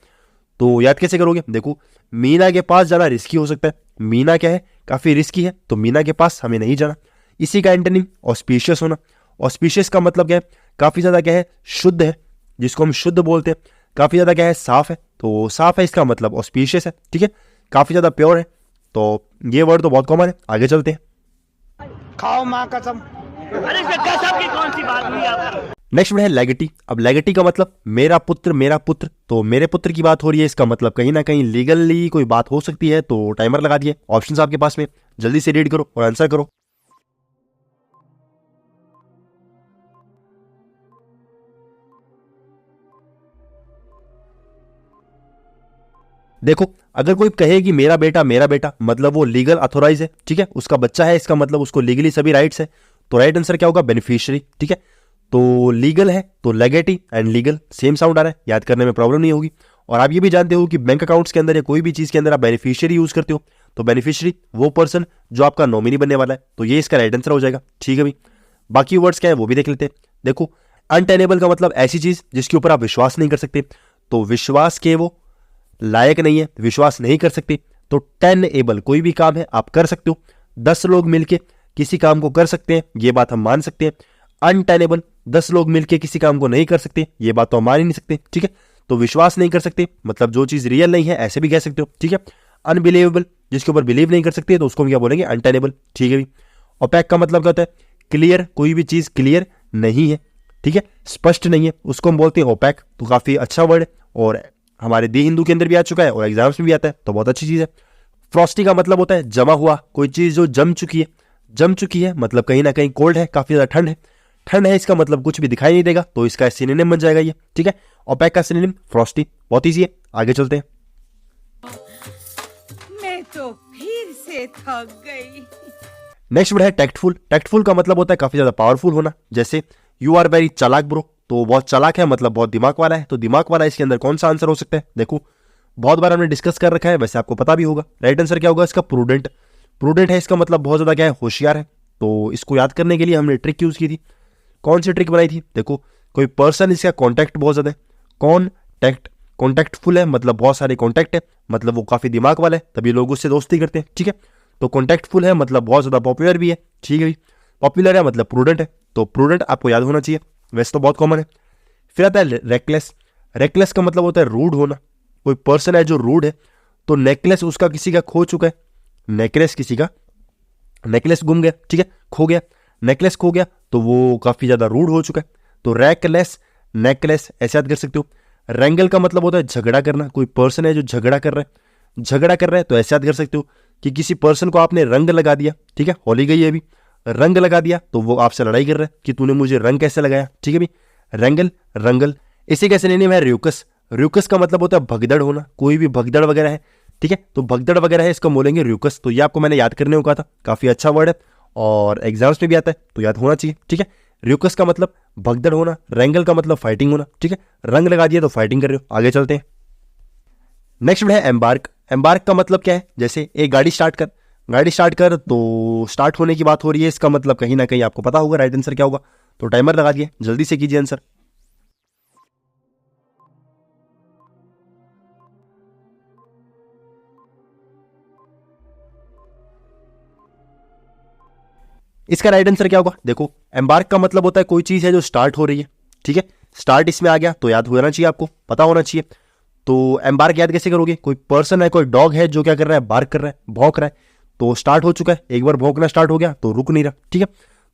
A: तो याद कैसे करोगे? देखो, मीना के पास जाना रिस्की हो सकता है, मीना क्या है? काफी रिस्की है, तो मीना के पास हमें नहीं जाना। इसी का एंटोनिम ऑस्पिशियस होना। ऑस्पिशियस का मतलब क्या है? काफी ज्यादा क्या है? शुद्ध है, जिसको हम शुद्ध बोलते हैं। काफी ज्यादा क्या है? साफ है, तो साफ है इसका मतलब ऑस्पिशियस है, ठीक है। काफी ज्यादा प्योर है, तो ये वर्ड तो बहुत कॉमन है। आगे चलते हैं।
H: खाओ माँ कसम।
A: नेक्स्ट वर्ड है लेगेटी। अब लेगेटी का मतलब मेरा पुत्र, तो मेरे पुत्र की बात हो रही है, इसका मतलब कहीं ना कहीं लीगली कोई बात हो सकती है। तो टाइमर लगा दिए, ऑप्शंस आपके पास में, जल्दी से रीड करो और आंसर करो। देखो, अगर कोई कहे कि मेरा बेटा मतलब वो लीगल अथोराइज है, ठीक है, उसका बच्चा है, इसका मतलब उसको लीगली सभी राइट्स है। तो राइट आंसर क्या होगा? बेनिफिशियरी, ठीक है। तो लीगल है तो लेगेटी एंड लीगल सेम साउंड आ रहा है, याद करने में प्रॉब्लम नहीं होगी। और आप ये भी जानते हो कि बैंक अकाउंट्स के अंदर या कोई भी चीज के अंदर आप बेनिफिशियरी यूज करते हो, तो बेनिफिशियरी वो पर्सन जो आपका नॉमिनी बनने वाला है, तो ये इसका राइट आंसर हो जाएगा, ठीक है भाई। बाकी वर्ड्स क्या है वो भी देख लेते हैं। देखो, अनटेनेबल का मतलब ऐसी चीज जिसके ऊपर आप विश्वास नहीं कर सकते, तो विश्वास के वो लायक नहीं है, विश्वास नहीं कर सकते। तो टेन एबल, कोई भी काम है आप कर सकते हो, 10 लोग मिलके किसी काम को कर सकते हैं, ये बात हम मान सकते हैं। अनटेनेबल, 10 लोग मिलके किसी काम को नहीं कर सकते, ये बात तो हम मान ही नहीं सकते, ठीक है। तो विश्वास नहीं कर सकते मतलब जो चीज रियल नहीं है, ऐसे भी कह सकते हो, ठीक है। अनबिलीवेबल, जिसके ऊपर बिलीव नहीं कर सकते, तो उसको हम क्या बोलेंगे? अनटेनेबल, ठीक है भी। ओपैक का मतलब क्या होता है? क्लियर, कोई भी चीज क्लियर नहीं है, ठीक है, स्पष्ट नहीं है, उसको हम बोलते हैं ओपैक। तो काफी अच्छा वर्ड है और हमारे दी हिंदू के अंदर भी आ चुका है और एग्जाम्स में भी आता है, तो बहुत अच्छी चीज है। फ्रॉस्टी का मतलब होता है जमा हुआ, कोई चीज जो जम चुकी है। जम चुकी है मतलब कहीं ना कहीं कोल्ड है, काफी ज्यादा ठंड है। ठंड है इसका मतलब कुछ भी दिखाई नहीं देगा, तो इसका सिनोनिम बन जाएगा ये, ठीक है। ओपैक का सिनोनिम फ्रॉस्टी, बहुत ईजी है। आगे चलते हैं।
G: मैं तो फिर से थक गई।
A: नेक्स्ट वर्ड है टैक्टफुल। टैक्टफुल का मतलब होता है काफी ज्यादा पावरफुल होना। जैसे यू आर वेरी चालाक ब्रो, तो बहुत चालाक है मतलब बहुत दिमाग वाला है। तो दिमाग वाला इसके अंदर कौन सा आंसर हो सकता है? देखो, बहुत बार हमने डिस्कस कर रखा है, वैसे आपको पता भी होगा। राइट आंसर क्या होगा इसका? प्रूडेंट। प्रूडेंट है इसका मतलब बहुत ज्यादा क्या है? होशियार है। तो इसको याद करने के लिए हमने ट्रिक यूज की थी। कौन सी ट्रिक बनाई थी? देखो, कोई पर्सन, इसका कॉन्टैक्ट बहुत ज्यादा है, कॉन्टैक्टफुल है मतलब बहुत सारे कॉन्टैक्ट है, मतलब वो काफी दिमाग वाला है, तभी लोग उससे दोस्ती करते हैं, ठीक है। तो कॉन्टैक्टफुल है मतलब बहुत ज्यादा पॉपुलर भी है, ठीक है। पॉपुलर है मतलब प्रूडेंट है, तो प्रूडेंट आपको याद होना चाहिए, वैसे तो बहुत कॉमन है। फिर आता है रेकलेस। रेकलेस का मतलब होता है रूड होना। कोई पर्सन है जो रूड है, तो नेकलेस उसका किसी का खो चुका है, नेकलेस किसी का, नेकलेस गुम गया, ठीक है, खो गया, नेकलेस खो गया, तो वो काफी ज्यादा रूड हो चुका है। तो रेकलेस, नेकलेस ऐसे याद कर सकते हो। रेंगल का मतलब होता है झगड़ा करना। कोई पर्सन है जो झगड़ा कर रहा है, तो ऐसे याद कर सकते हो कि किसी पर्सन को आपने रंग लगा दिया, ठीक है, होली गई है अभी, रंग लगा दिया, तो वो आपसे लड़ाई कर रहा है कि तूने मुझे रंग कैसे लगाया, ठीक है भी। रेंगल, रंगल। इसी का सिनोनिम है र्यूकस। र्यूकस का मतलब होता है भगदड़ होना, कोई भी भगदड़ वगैरह है, ठीक है, तो भगदड़ वगैरह है, इसको बोलेंगे र्यूकस। तो ये आपको मैंने याद करने को कहा था, काफी अच्छा वर्ड है और एग्जाम्स में भी आता है, तो याद होना चाहिए, ठीक है। र्यूकस का मतलब भगदड़ होना, रेंगल का मतलब फाइटिंग होना, ठीक है, रंग लगा दिया तो फाइटिंग कर रहे हो। आगे चलते हैं। नेक्स्ट वर्ड है एम्बार्क। एम्बार्क का मतलब क्या है? जैसे एक गाड़ी स्टार्ट कर, तो स्टार्ट होने की बात हो रही है, इसका मतलब कहीं ना कहीं आपको पता होगा राइट आंसर क्या होगा, तो टाइमर लगा दिए, जल्दी से कीजिए आंसर। इसका राइट आंसर क्या होगा? देखो, एम्बार्क का मतलब होता है कोई चीज है जो स्टार्ट हो रही है, ठीक है, स्टार्ट इसमें आ गया तो याद होना चाहिए, आपको पता होना चाहिए। तो एम्बार्क याद कैसे करोगे? कोई पर्सन है, कोई डॉग है जो क्या कर रहा है? बार्क कर रहा है, भौंक रहा है, तो स्टार्ट हो चुका है, एक बार भौंकना स्टार्ट हो गया तो रुक नहीं रहा, ठीक है।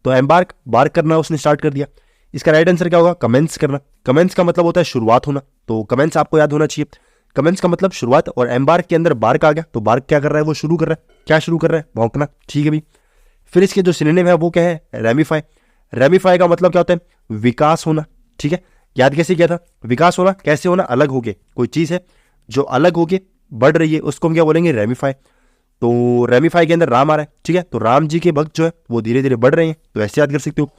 A: तो एम्बार्क, बार्क करना उसने स्टार्ट कर दिया। इसका राइट आंसर क्या होगा? कमेंस करना। कमेंस का मतलब होता है शुरुआत होना, तो कमेंस आपको याद होना चाहिए। कमेंस का मतलब शुरुआत, और एम्बार्क के अंदर बार्क आ गया, तो बार्क क्या कर रहा है? वो शुरू कर रहा है, क्या शुरू कर रहा है? भौंकना, ठीक है भी। फिर इसके जो सिनोनिम है वो क्या है? रेमिफाई। रेमिफाई का मतलब क्या होता है? विकास होना, ठीक है। याद कैसे किया था? विकास होना, कैसे होना? अलग होके, कोई चीज है जो अलग होके बढ़ रही है, उसको हम क्या बोलेंगे? रेमिफाई। तो रेमिफाई के अंदर राम आ रहा है, ठीक है, तो राम जी के भक्त जो है वो धीरे धीरे बढ़ रहे हैं, तो ऐसे याद कर सकते हो।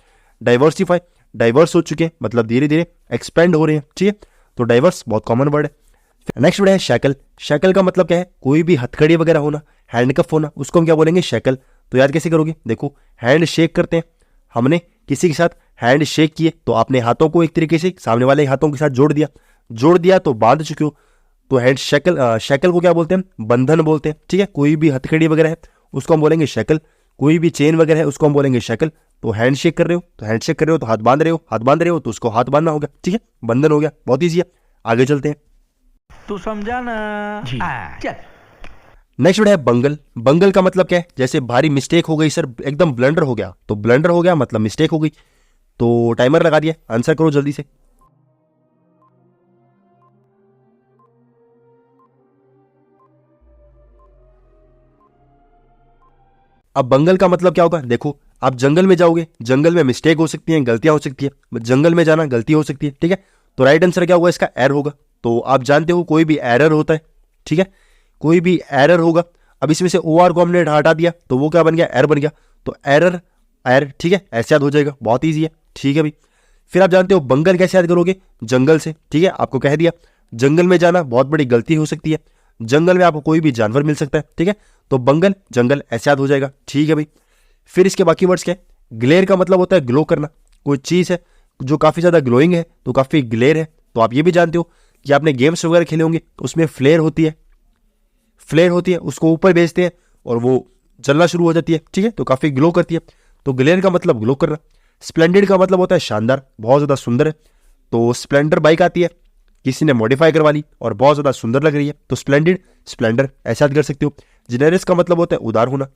A: डाइवर्सिफाई। डाइवर्स हो चुके हैं, मतलब धीरे धीरे एक्सपेंड हो रहे हैं, ठीक है। तो डाइवर्स बहुत कॉमन वर्ड है। नेक्स्ट वर्ड है शैकल। शैकल का मतलब क्या है? कोई भी हथकड़ी वगैरह होना, हैंडकफ होना, उसको हम क्या बोलेंगे? शैकल। तो याद कैसे करोगे? देखो, हैंड शेक करते हैं, हमने किसी के साथ हैंड शेक किए तो आपने हाथों को एक तरीके से सामने वाले हाथों के साथ जोड़ दिया तो बांध चुके हो। तो हैंड शैकल, शैकल को क्या बोलते हैं? बंधन बोलते हैं, ठीक है। कोई भी हथकड़ी वगैरह है उसको हम बोलेंगे शैकल, कोई भी चेन वगैरह है उसको हम बोलेंगे शैकल। तो हैंड शेक कर रहे हो तो हैंड शेक कर रहे हो, तो हाथ बांध रहे हो तो उसको हाथ बांधना होगा, ठीक है। बंधन हो गया, बहुत ईजी है। आगे चलते हैं।
C: तू समझा ना? चल।
A: नेक्स्ट वर्ड है बंगल। बंगल का मतलब क्या है? जैसे भारी मिस्टेक हो गई सर, एकदम ब्लंडर हो गया, तो ब्लंडर हो गया मतलब मिस्टेक हो गई। तो टाइमर लगा दिया, आंसर करो जल्दी से। अब बंगल का मतलब क्या होगा? देखो, आप जंगल में जाओगे, जंगल में मिस्टेक हो सकती है, गलतियां हो सकती है, जंगल में जाना गलती हो सकती है, ठीक है। तो राइट आंसर क्या होगा? इसका एरर होगा। तो आप जानते हो कोई भी एरर होता है, ठीक है, कोई भी एरर होगा। अब इसमें से OR को हमने हटा दिया तो वो क्या बन गया? एर बन गया। तो एरर, ठीक है, ऐसे याद हो जाएगा, बहुत ईजी है, ठीक है भाई। फिर आप जानते हो बंगल कैसे याद करोगे? जंगल से, ठीक है, आपको कह दिया। जंगल में जाना बहुत बड़ी गलती हो सकती है, जंगल में आपको कोई भी जानवर मिल सकता है, ठीक है। तो बंगल, जंगल ऐसे याद हो जाएगा, ठीक है भाई। फिर इसके बाकी वर्ड्स क्या है? ग्लेयर का मतलब होता है ग्लो करना। कोई चीज़ है जो काफ़ी ज़्यादा ग्लोइंग है तो काफ़ी ग्लेयर है। तो आप ये भी जानते हो कि आपने गेम्स वगैरह खेले होंगे, उसमें फ्लेयर होती है, उसको ऊपर भेजते हैं और वो जलना शुरू हो जाती है, ठीक है। तो काफ़ी ग्लो करती है। तो ग्लेयर का मतलब ग्लो करना। स्प्लेंडेड का मतलब होता है शानदार, बहुत ज़्यादा सुंदर है। तो स्प्लेंडर बाइक आती है, किसी ने मॉडिफाई करवा ली और बहुत ज़्यादा सुंदर लग रही है, तो स्प्लेंडेड, स्प्लेंडर ऐसा याद कर सकते हो। जेनेरस का मतलब होता है उदार होना।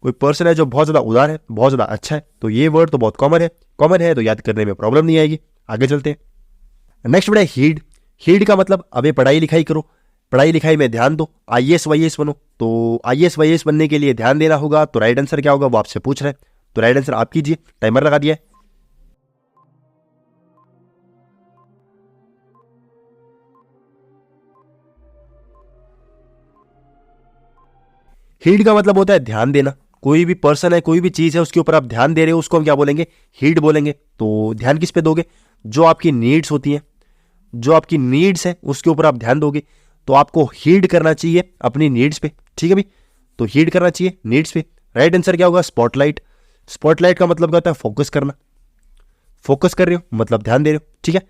A: कोई पर्सन है जो बहुत ज़्यादा उदार है, बहुत ज़्यादा अच्छा है। तो ये वर्ड तो बहुत कॉमन है तो याद करने में प्रॉब्लम नहीं आएगी। आगे चलते हैं। नेक्स्ट वर्ड है हीड। हीड का मतलब अबे पढ़ाई लिखाई करो, पढ़ाई लिखाई में ध्यान दो, IAS वाईएएस बनो। तो IAS वाईएएस बनने के लिए ध्यान देना होगा। तो राइट आंसर क्या होगा वो आपसे पूछ रहे हैं, तो राइट आंसर आप कीजिए। टाइमर लगा दिया है। हीड का मतलब होता है ध्यान देना। कोई भी पर्सन है, कोई भी चीज है, उसके ऊपर आप ध्यान दे रहे हो, उसको हम क्या बोलेंगे? हीड बोलेंगे। तो ध्यान किस पे दोगे? जो आपकी नीड्स होती हैं, जो आपकी नीड्स है उसके ऊपर आप ध्यान दोगे। तो आपको हीड करना चाहिए अपनी नीड्स पे, ठीक है भाई। तो हीड करना चाहिए नीड्स पे। राइट आंसर क्या होगा? स्पॉटलाइट। स्पॉटलाइट का मतलब क्या होता है? फोकस करना। फोकस कर रहे हो मतलब ध्यान दे रहे हो, ठीक है।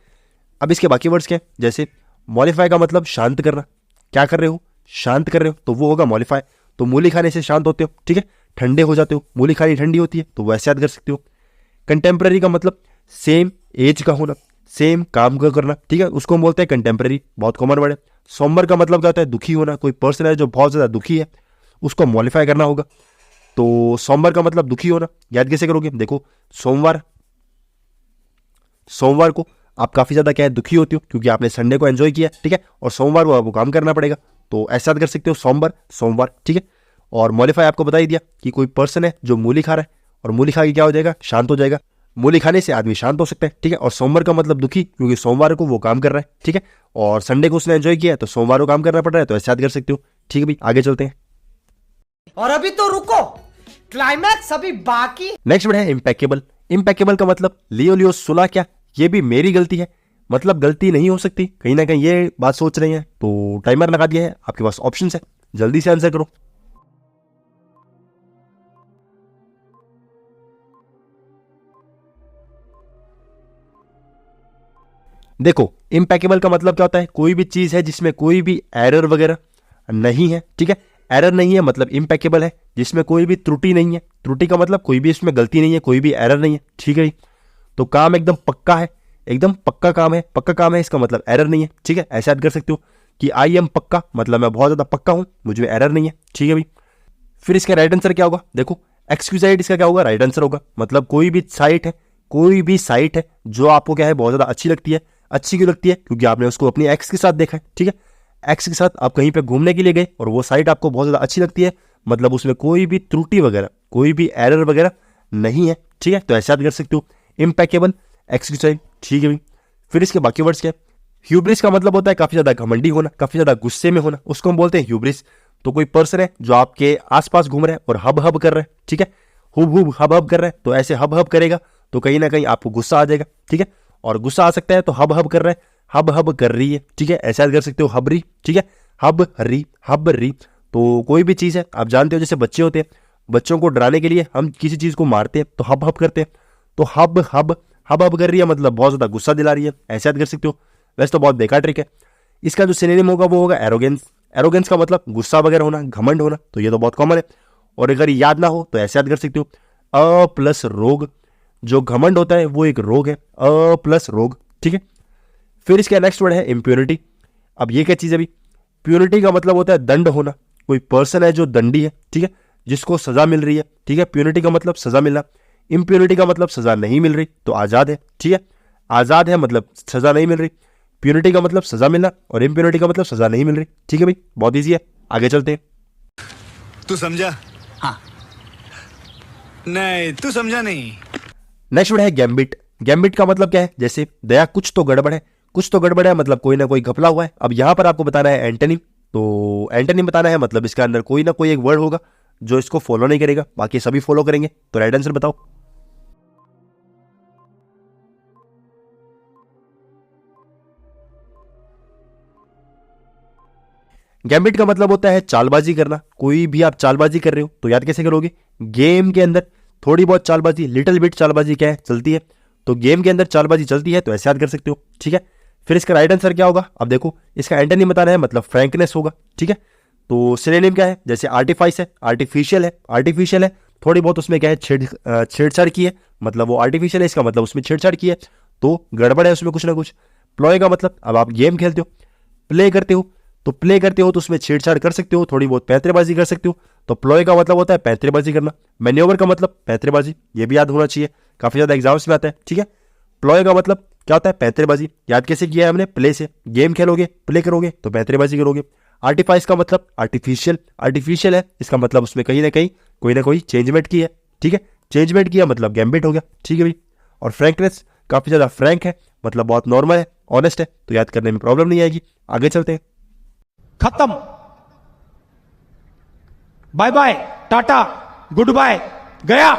A: अब इसके बाकी वर्ड्स क्या है? जैसे मॉडिफाई का मतलब शांत करना। क्या कर रहे हो? शांत कर रहे हो, तो वो होगा मॉडिफाई। तो मूली खाने से शांत होते हो, ठीक है, ठंडे हो जाते हो। मूली खानी ठंडी होती है तो वैसे याद कर सकते हो। कंटेम्प्रेरी का मतलब सेम एज का होना, सेम काम का करना, ठीक है, उसको हम बोलते हैं कंटेम्प्रेरी, बहुत कॉमन वर्ड है। सोमवार का मतलब क्या होता है? दुखी होना। कोई पर्सन है जो बहुत ज़्यादा दुखी है, उसको मॉडिफाई करना होगा। तो सोमवार का मतलब दुखी होना। याद कैसे करोगे? देखो, सोमवार को आप काफ़ी ज़्यादा क्या है? दुखी होती हो, क्योंकि आपने संडे को एंजॉय किया, ठीक है, और सोमवार को आपको काम करना पड़ेगा। तो ऐसा याद कर सकते हो, सोमवार, ठीक है। और मॉडिफाई आपको बता ही दिया कि कोई पर्सन है जो मूली खा रहा है और मूली खा के क्या हो जाएगा? शांत हो जाएगा। मूली खाने से आदमी शांत हो सकता है, ठीक है। और सोमवार का मतलब दुखी, क्योंकि सोमवार को वो काम कर रहा है, ठीक है, और संडे को उसने एंजॉय किया तो सोमवार को काम करना पड़ रहा है, तो ऐसे याद कर सकते हो, ठीक है भाई। आगे चलते हैं।
C: और अभी तो रुको, क्लाइमैक्स अभी बाकी।
A: नेक्स्ट वर्ड है इम्पेकेबल। इम्पेकेबल का मतलब लियो सुना क्या? ये भी मेरी गलती है, मतलब गलती नहीं हो सकती, कहीं ना कहीं ये बात सोच रहे हैं। तो टाइमर लगा दिया है, आपके पास ऑप्शन है, जल्दी से आंसर करो। देखो, इम्पेकेबल का मतलब क्या होता है? कोई भी चीज है जिसमें कोई भी एरर वगैरह नहीं है, ठीक है। एरर नहीं है मतलब इम्पेकेबल है, जिसमें कोई भी त्रुटि नहीं है। त्रुटि का मतलब कोई भी इसमें गलती नहीं है, कोई भी एरर नहीं है, ठीक है। तो काम एकदम पक्का है, एकदम पक्का काम है, पक्का काम है, इसका मतलब एरर नहीं है, ठीक है। ऐसे याद कर सकते हो कि आई एम पक्का, मतलब मैं बहुत ज्यादा पक्का हूं, मुझ में एरर नहीं है, ठीक है भाई। फिर इसका राइट आंसर क्या होगा? देखो, एक्सक्यूजाइड इसका क्या होगा? राइट आंसर होगा। मतलब कोई भी साइट है जो आपको क्या है? बहुत ज्यादा अच्छी लगती है। अच्छी क्यों लगती है? क्योंकि आपने उसको अपनी एक्स के साथ देखा है, ठीक है। एक्स के साथ आप कहीं पे घूमने के लिए गए और वो साइट आपको बहुत ज्यादा अच्छी लगती है, मतलब उसमें कोई भी त्रुटि वगैरह, कोई भी एरर वगैरह नहीं है, ठीक है। तो ऐसे याद कर सकते हो, इम्पेकेबल, एक्सक्यूजाइड, ठीक है भाई। फिर इसके बाकी वर्ड्स क्या है? ह्यूब्रिस का मतलब होता है काफी ज्यादा घमंडी होना, काफी ज्यादा गुस्से में होना, उसको हम बोलते हैं ह्यूब्रिस। तो कोई पर्सन है जो आपके आसपास घूम रहा है और हब हब कर रहा है, ठीक है, हुब हुब हब हब कर रहा है, तो ऐसे हब हब करेगा तो कहीं ना कहीं आपको गुस्सा आ जाएगा, ठीक है। और गुस्सा आ सकता है तो हब हब कर रहा है, हब हब कर रही है, ठीक है, ऐसा कर सकते हो हबरी, ठीक है, हब री। तो कोई भी चीज़ है आप जानते हो, जैसे बच्चे होते हैं, बच्चों को डराने के लिए हम किसी चीज़ को मारते हैं तो हब हब करते हैं, तो हब हब कर रही है मतलब बहुत ज़्यादा गुस्सा दिला रही है, ऐसा कर सकते हो। वैसे तो बहुत बेकार ट्रिक है। इसका जो सिनोनिम होगा वो होगा एरोगेंस। एरोगेंस का मतलब गुस्सा वगैरह होना, घमंड होना, तो ये तो बहुत कॉमन है। और अगर याद ना हो तो ऐसे याद कर सकते हो, अ प्लस रोग। जो घमंड होता है वो एक रोग है, अ प्लस रोग, ठीक है। फिर इसका नेक्स्ट वर्ड है इम्प्यूनिटी। अब ये क्या चीज़ है अभी, प्यूनिटी का मतलब होता है दंड होना, कोई पर्सन है जो दंडी है, ठीक है, जिसको सजा मिल रही है, ठीक है। प्यूनिटी का मतलब सजा मिलना, इम्प्यूनिटी का मतलब सजा नहीं मिल रही, तो आज़ाद है, ठीक है। आज़ाद है मतलब सजा नहीं मिल रही, प्यूनिटी का मतलब सजा मिलना और इम्प्यूनिटी का मतलब सजा नहीं मिल रही, ठीक है भाई, बहुत ईजी है। आगे चलते हैं।
I: तू समझा? हाँ। नहीं, तू समझा नहीं।
A: नेक्स्ट वर्ड है गैम्बिट। गैम्बिट का मतलब क्या है, जैसे दया कुछ तो गड़बड़ है, कुछ तो गड़बड़ है मतलब कोई ना कोई घपला हुआ है। अब यहां पर आपको बताना है एंटोनिम, तो एंटोनिम बताना है मतलब इसके अंदर कोई ना कोई एक वर्ड होगा जो इसको फॉलो नहीं करेगा, बाकी सभी फॉलो करेंगे। तो राइट आंसर बताओ। गैम्बिट का मतलब होता है चालबाजी करना। कोई भी आप चालबाजी कर रहे हो तो याद कैसे करोगे, गेम के अंदर थोड़ी बहुत चालबाजी, लिटिल बिट चालबाजी क्या है, चलती है, तो गेम के अंदर चालबाजी चलती है, तो ऐसे याद कर सकते हो, ठीक है। फिर इसका राइट आंसर क्या होगा, अब देखो इसका एंटोनिम बताना है मतलब फ्रैंकनेस होगा, ठीक है। तो सिनोनिम क्या है, जैसे आर्टिफाइस है, आर्टिफिशियल है, आर्टिफिशियल है, थोड़ी बहुत उसमें क्या है छेड़छाड़ की है, मतलब वो आर्टिफिशियल है, इसका मतलब उसमें छेड़छाड़ की है, तो गड़बड़ है उसमें कुछ ना कुछ। प्लॉय का मतलब अब आप गेम खेलते हो, प्ले करते हो, तो प्ले करते हो तो उसमें छेड़छाड़ कर सकते हो, थोड़ी बहुत पैंतरेबाजी कर सकते हो, तो प्लॉय का मतलब होता है पैंतरेबाजी करना। मैन्योवर का मतलब पैंतरेबाजी, ये भी याद होना चाहिए, काफी ज्यादा एग्जाम्स में आता है, ठीक है। प्लॉय का मतलब क्या होता है, पैंतरेबाजी। याद कैसे किया है हमने, प्ले से, गेम खेलोगे, प्ले करोगे तो पैंतरेबाजी करोगे। आर्टिफाइस का मतलब आर्टिफिशियल, आर्टिफिशियल है, इसका मतलब उसमें कहीं ना कहीं कोई ना कोई चेंजमेंट की है, ठीक है। चेंजमेंट किया मतलब गैम्बिट हो गया, ठीक है भाई। और फ्रैंकनेस, काफी ज्यादा फ्रैंक है मतलब बहुत नॉर्मल है, ऑनेस्ट है, तो याद करने में प्रॉब्लम नहीं आएगी। आगे चलते हैं।
E: खत्म, bye bye, tata, good bye, गया।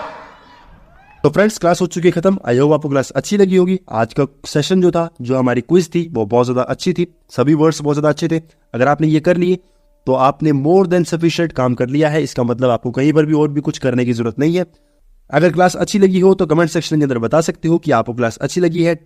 A: तो फ्रेंड्स क्लास हो चुकी है खत्म। आई होप आपको क्लास अच्छी लगी होगी। आज का सेशन जो था, जो हमारी क्विज थी, वो बहुत ज्यादा अच्छी थी, सभी वर्ड्स बहुत ज्यादा अच्छे थे। अगर आपने ये कर लिए तो आपने मोर देन सफिशिएंट काम कर लिया है, इसका मतलब आपको कहीं पर भी और भी कुछ करने की जरूरत नहीं है। अगर क्लास अच्छी लगी हो तो कमेंट सेक्शन के अंदर बता सकते हो कि आपको क्लास अच्छी लगी है।